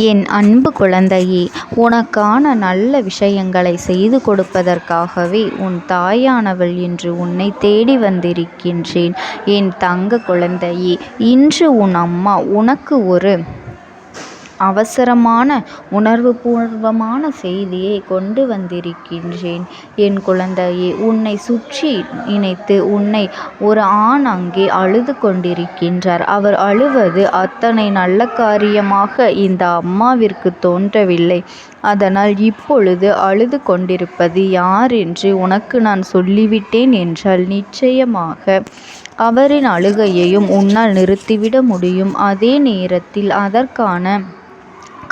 என் அன்பு குழந்தையே, உனக்கான நல்ல விஷயங்களை செய்து கொடுப்பதற்காகவே உன் தாயானவள் இன்று உன்னை தேடி வந்திருக்கின்றேன். என் தங்க குழந்தையே, இன்று உன் அம்மா உனக்கு ஒரு அவசரமான உணர்வுபூர்வமான செய்தியை கொண்டு வந்திருக்கின்றேன். என் குழந்தையே, உன்னை சுற்றி நினைத்து உன்னை ஒரு ஆண் அங்கே அழுது கொண்டிருக்கின்றார். அவர் அழுவது அத்தனை நல்ல காரியமாக இந்த அம்மாவிற்கு தோன்றவில்லை. அதனால் இப்பொழுது அழுது கொண்டிருப்பது யார் என்று உனக்கு நான் சொல்லிவிட்டேன் என்றால் நிச்சயமாக அவரின் அழுகையையும் உன்னால் நிறுத்திவிட முடியும். அதே நேரத்தில் அதற்கான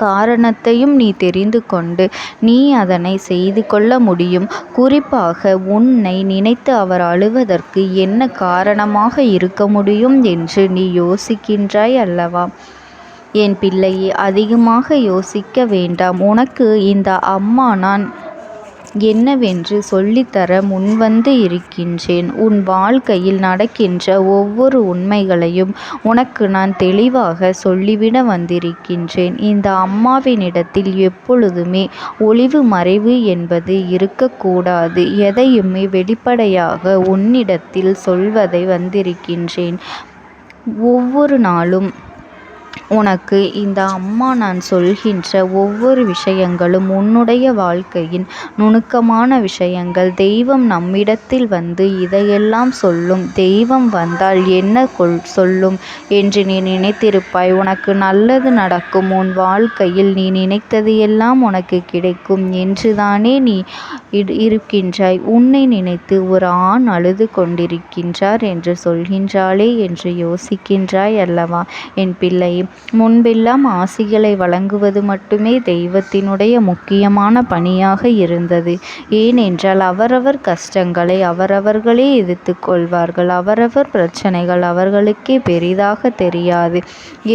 காரணத்தையும் நீ தெரிந்து கொண்டு நீ அதனை செய்து கொள்ள முடியும். குறிப்பாக உன்னை நினைத்து அவர் அழுவதற்கு என்ன காரணமாக இருக்க முடியும் என்று நீ யோசிக்கின்றாய் அல்லவா? என் பிள்ளையே, அதிகமாக யோசிக்க வேண்டாம். உனக்கு இந்த அம்மா நான் என்னவென்று சொல்லித்தர முன்வந்து இருக்கின்றேன். உன் வாழ்க்கையில் நடக்கின்ற ஒவ்வொரு உண்மைகளையும் உனக்கு நான் தெளிவாக சொல்லிவிட வந்திருக்கின்றேன். இந்த அம்மாவினிடத்தில் எப்பொழுதுமே ஒளிவு மறைவு என்பது இருக்கக்கூடாது. எதையுமே வெளிப்படையாக உன்னிடத்தில் சொல்வதை வந்திருக்கின்றேன். ஒவ்வொரு நாளும் உனக்கு இந்த அம்மா நான் சொல்கின்ற ஒவ்வொரு விஷயங்களும் உன்னுடைய வாழ்க்கையின் நுணுக்கமான விஷயங்கள். தெய்வம் நம்மிடத்தில் வந்து இதையெல்லாம் சொல்லும். தெய்வம் வந்தால் என்ன சொல்லும் என்று நீ நினைத்திருப்பாய். உனக்கு நல்லது நடக்கும், உன் வாழ்க்கையில் நீ நினைத்தது எல்லாம் உனக்கு கிடைக்கும் என்றுதானே நீ இருக்கின்றாய். உன்னை நினைத்து ஒரு ஆண் அழுது கொண்டிருக்கின்றார் என்று சொல்கின்றாளே என்று யோசிக்கின்றாய் அல்லவா? என் பிள்ளை, முன்பெல்லாம் ஆசிகளை வழங்குவது மட்டுமே தெய்வத்தினுடைய முக்கியமான பணியாக இருந்தது. ஏனென்றால் அவரவர் கஷ்டங்களை அவரவர்களே எதிர்த்து கொள்வார்கள். அவரவர் பிரச்சனைகள் அவர்களுக்கே பெரிதாக தெரியாது.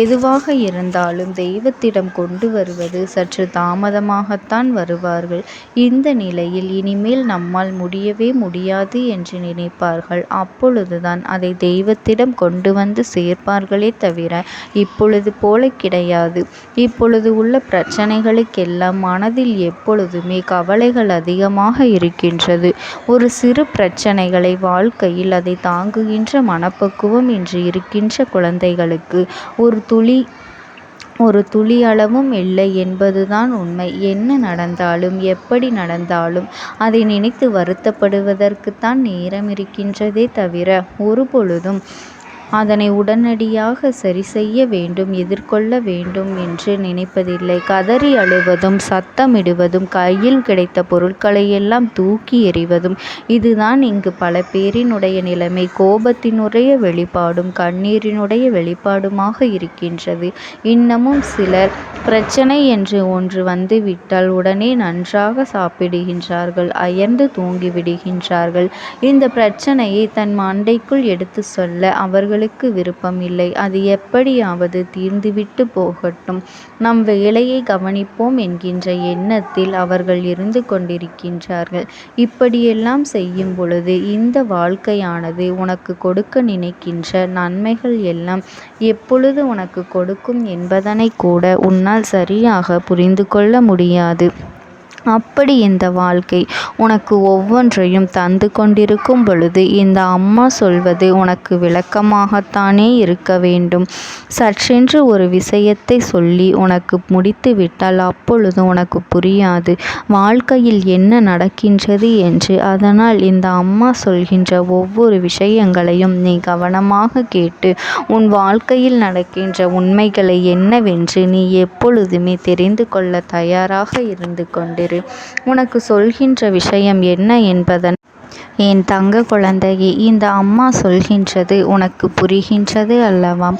எதுவாக இருந்தாலும் தெய்வத்திடம் கொண்டு வருவது சற்று தாமதமாகத்தான் வருவார்கள். இந்த நிலையில் இனிமேல் நம்மால் முடியவே முடியாது என்று நினைப்பார்கள். அப்பொழுதுதான் அதை தெய்வத்திடம் கொண்டு வந்து சேர்ப்பார்களே தவிர இப்பொழுது போல கிடையாது. இப்பொழுது உள்ள பிரச்சனைகளுக்கெல்லாம் மனதில் எப்பொழுதுமே கவலைகள் அதிகமாக இருக்கின்றது. ஒரு சிறு பிரச்சனைகளை வாழ்க்கையில் அதை தாங்குகின்ற மனப்பக்குவம் இன்று இருக்கின்ற குழந்தைகளுக்கு ஒரு துளி அளவும் இல்லை என்பதுதான் உண்மை. என்ன நடந்தாலும் எப்படி நடந்தாலும் அதை நினைத்து வருத்தப்படுவதற்குத்தான் நேரம் இருக்கின்றதே தவிர ஒருபொழுதும் அதனை உடனடியாக சரி செய்ய வேண்டும், எதிர்கொள்ள வேண்டும் என்று நினைப்பதில்லை. கதறி அழுவதும் சத்தமிடுவதும் கையில் கிடைத்த பொருட்களையெல்லாம் தூக்கி எறிவதும் இதுதான் இங்கு பல பேரினுடைய நிலைமை. கோபத்தினுடைய வெளிப்பாடும் கண்ணீரினுடைய வெளிப்பாடுமாக இருக்கின்றது. இன்னமும் சிலர் பிரச்சனை என்று ஒன்று வந்துவிட்டால் உடனே நன்றாக சாப்பிடுகின்றார்கள், அயர்ந்து தூங்கிவிடுகின்றார்கள். இந்த பிரச்சனையை தன் மண்டைக்குள் எடுத்து சொல்ல அவர்களுக்கு விருப்பம் இல்லை. அது எப்படியாவது தீர்ந்துவிட்டு போகட்டும், நம் வேலையை கவனிப்போம் என்கின்ற எண்ணத்தில் அவர்கள் இருந்து கொண்டிருக்கின்றார்கள். இப்படியெல்லாம் செய்யும் பொழுது இந்த வாழ்க்கையானது உனக்கு கொடுக்க நினைக்கின்ற நன்மைகள் எல்லாம் எப்பொழுது உனக்கு கொடுக்கும் என்பதனை கூட உன்னால் சரியாக புரிந்து கொள்ள முடியாது. அப்படி இந்த வாழ்க்கை உனக்கு ஒவ்வொன்றையும் தந்து கொண்டிருக்கும் பொழுது இந்த அம்மா சொல்வது உனக்கு விளக்கமாகத்தானே இருக்க வேண்டும். சற்றென்று ஒரு விஷயத்தை சொல்லி உனக்கு முடித்து விட்டால் அப்பொழுது உனக்கு புரியாது வாழ்க்கையில் என்ன நடக்கின்றது என்று. அதனால் இந்த அம்மா சொல்கின்ற ஒவ்வொரு விஷயங்களையும் நீ கவனமாக கேட்டு உன் வாழ்க்கையில் நடக்கின்ற உண்மைகளை என்னவென்று நீ எப்பொழுதுமே தெரிந்து கொள்ள தயாராக இருந்து கொண்டிரு. உனக்கு சொல்கின்ற விஷயம் என்ன என்பதன் என் தங்க குழந்தையே, இந்த அம்மா சொல்கின்றது உனக்கு புரிகின்றது அல்லவா?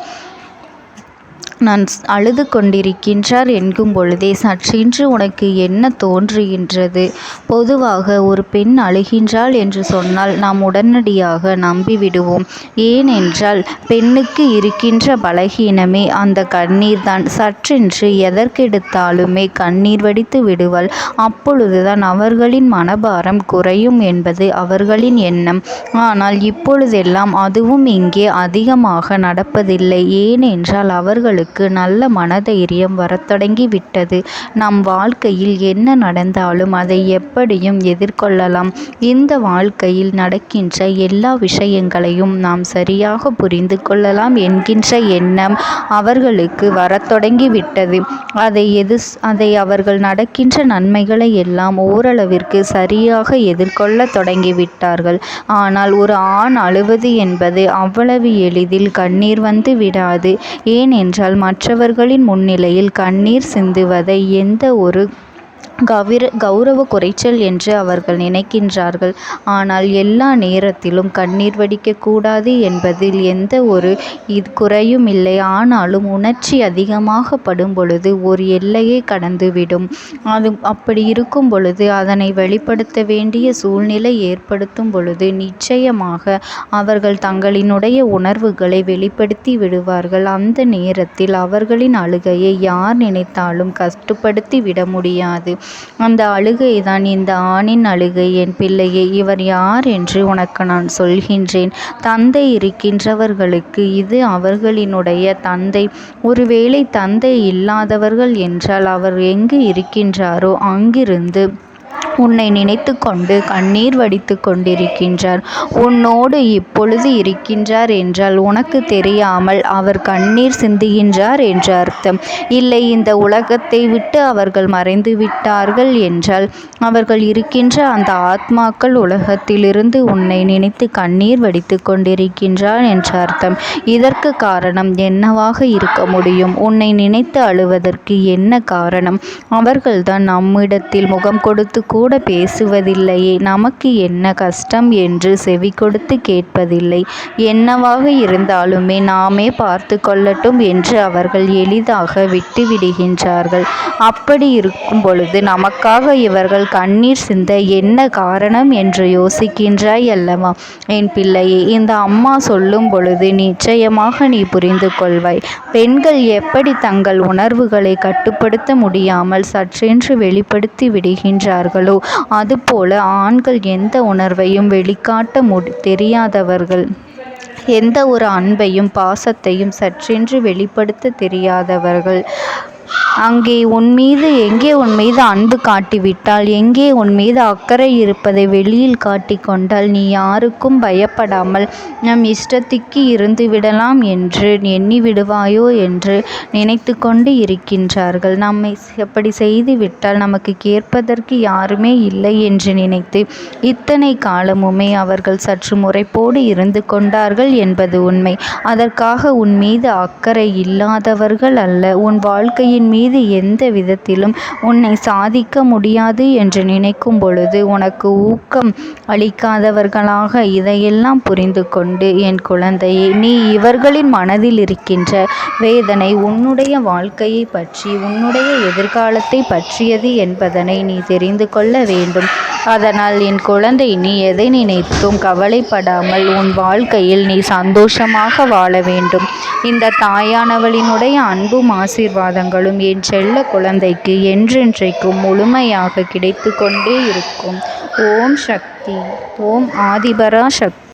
நான் அழுது கொண்டிருக்கின்றார் என்கும் பொழுதே சற்றென்று உனக்கு என்ன தோன்றுகின்றது? பொதுவாக ஒரு பெண் அழுகின்றாள் என்று சொன்னால் நாம் உடனடியாக நம்பிவிடுவோம். ஏனென்றால் பெண்ணுக்கு இருக்கின்ற பலகீனமே அந்த கண்ணீர் தான். சற்றென்று எதற்கெடுத்தாலுமே கண்ணீர் வடித்து விடுவாள். அப்பொழுதுதான் அவர்களின் மனபாரம் குறையும் என்பது அவர்களின் எண்ணம். ஆனால் இப்பொழுதெல்லாம் அதுவும் இங்கே அதிகமாக நடப்பதில்லை. ஏனென்றால் அவர்களுக்கு அவர்களுக்கு நல்ல மனதைரியம் வரத் தொடங்கிவிட்டது. நம் வாழ்க்கையில் என்ன நடந்தாலும் அதை எப்படியும் எதிர்கொள்ளலாம். இந்த வாழ்க்கையில் நடக்கின்ற எல்லா விஷயங்களையும் நாம் சரியாக புரிந்து கொள்ளலாம் என்கின்ற எண்ணம் அவர்களுக்கு வரத் தொடங்கிவிட்டது. அதை அவர்கள் நடக்கின்ற நன்மைகளை எல்லாம் ஓரளவிற்கு சரியாக எதிர்கொள்ள தொடங்கிவிட்டார்கள். ஆனால் ஒரு ஆண் அழுவது என்பது அவ்வளவு எளிதில் கண்ணீர் வந்து விடாது. ஏனென்றால் மற்றவர்களின் முன்னிலையில் கண்ணீர் சிந்துவதை எந்த ஒரு கௌரவ குறைச்சல் என்று அவர்கள் நினைக்கின்றார்கள். ஆனால் எல்லா நேரத்திலும் கண்ணீர் வடிக்கக்கூடாது என்பதில் எந்த ஒரு குறையும் இல்லை. ஆனாலும் உணர்ச்சி அதிகமாக படும் பொழுது ஒரு எல்லையை கடந்துவிடும். அப்படி இருக்கும் பொழுது அதனை வெளிப்படுத்த வேண்டிய சூழ்நிலை ஏற்படுத்தும் பொழுது நிச்சயமாக அவர்கள் தங்களினுடைய உணர்வுகளை வெளிப்படுத்தி விடுவார்கள். அந்த நேரத்தில் அவர்களின் அழுகையை யார் நினைத்தாலும் கட்டுப்படுத்தி விட முடியாது. அந்த அழுகைதான் இந்த ஆணின் அழுகை. என் பிள்ளையே, இவர் யார் என்று உனக்கு நான் சொல்கின்றேன். தந்தை இருக்கின்றவர்களுக்கு இது அவர்களினுடைய தந்தை. ஒருவேளை தந்தை இல்லாதவர்கள் என்றால் அவர் எங்கு இருக்கின்றாரோ அங்கிருந்து உன்னை நினைத்து கொண்டு கண்ணீர் வடித்து கொண்டிருக்கின்றார். உன்னோடு இப்பொழுது இருக்கின்றார் என்றால் உனக்கு தெரியாமல் அவர் கண்ணீர் சிந்துகின்றார் என்று அர்த்தம். இல்லை, இந்த உலகத்தை விட்டு அவர்கள் மறைந்து விட்டார்கள் என்றால் அவர்கள் இருக்கின்ற அந்த ஆத்மாக்கள் உலகத்திலிருந்து உன்னை நினைத்து கண்ணீர் வடித்து கொண்டிருக்கின்றார் என்று அர்த்தம். இதற்கு காரணம் என்னவாக இருக்க முடியும்? உன்னை நினைத்து அழுவதற்கு என்ன காரணம்? அவர்கள்தான் நம்மிடத்தில் முகம் கொடுத்து கூட பேசுவதில்லையே. நமக்கு என்ன கஷ்டம் என்று செவி கொடுத்து கேட்பதில்லை. என்னவாக இருந்தாலுமே நாமே பார்த்து கொள்ளட்டும் என்று அவர்கள் எளிதாக விட்டுவிடுகின்றார்கள். அப்படி இருக்கும் பொழுது நமக்காக இவர்கள் கண்ணீர் சிந்த என்ன காரணம் என்று யோசிக்கின்றாய் அல்லவா என் பிள்ளையே? இந்த அம்மா சொல்லும் பொழுது நிச்சயமாக நீ புரிந்து கொள்வாய். பெண்கள் எப்படி தங்கள் உணர்வுகளை கட்டுப்படுத்த முடியாமல் சற்றென்று வெளிப்படுத்தி விடுகின்றார்களோ அதுபோல ஆண்கள் எந்த உணர்வையும் வெளிக்காட்ட தெரியாதவர்கள். எந்த ஒரு அன்பையும் பாசத்தையும் சற்றென்று வெளிப்படுத்த தெரியாதவர்கள். எங்கே உன் மீது அன்பு காட்டிவிட்டால், எங்கே உன் மீது அக்கறை இருப்பதை வெளியில் காட்டிக்கொண்டால் நீ யாருக்கும் பயப்படாமல் நம் இஷ்டத்துக்கு இருந்து விடலாம் என்று எண்ணி விடுவாயோ என்று நினைத்து கொண்டு இருக்கின்றார்கள். நம்மை அப்படி செய்துவிட்டால் நமக்கு கேட்பதற்கு யாருமே இல்லை என்று நினைத்து இத்தனை காலமுமே அவர்கள் சற்று முறைப்போடு இருந்து கொண்டார்கள் என்பது உண்மை. அதற்காக உன் மீது அக்கறை இல்லாதவர்கள் அல்ல. உன் வாழ்க்கையின் மீது எந்த விதத்திலும் உன்னை சாதிக்க முடியாது என்று நினைக்கும் பொழுது உனக்கு ஊக்கம் அளிக்காதவர்களாக இதையெல்லாம் புரிந்து கொண்டு என் குழந்தையே, நீ இவர்களின் மனதில் இருக்கின்ற வேதனை உன்னுடைய வாழ்க்கையை பற்றி, உன்னுடைய எதிர்காலத்தை பற்றியது என்பதனை நீ தெரிந்து கொள்ள வேண்டும். அதனால் என் குழந்தை, நீ எதை நினைத்தும் கவலைப்படாமல் உன் வாழ்க்கையில் நீ சந்தோஷமாக வாழ வேண்டும். இந்த தாயானவளினுடைய அன்பும் ஆசீர்வாதங்களும் என் செல்ல குழந்தைக்கு என்றென்றைக்கும் முழுமையாக கிடைத்து கொண்டே இருக்கும். ஓம் சக்தி. ஓம் ஆதிபரா சக்தி.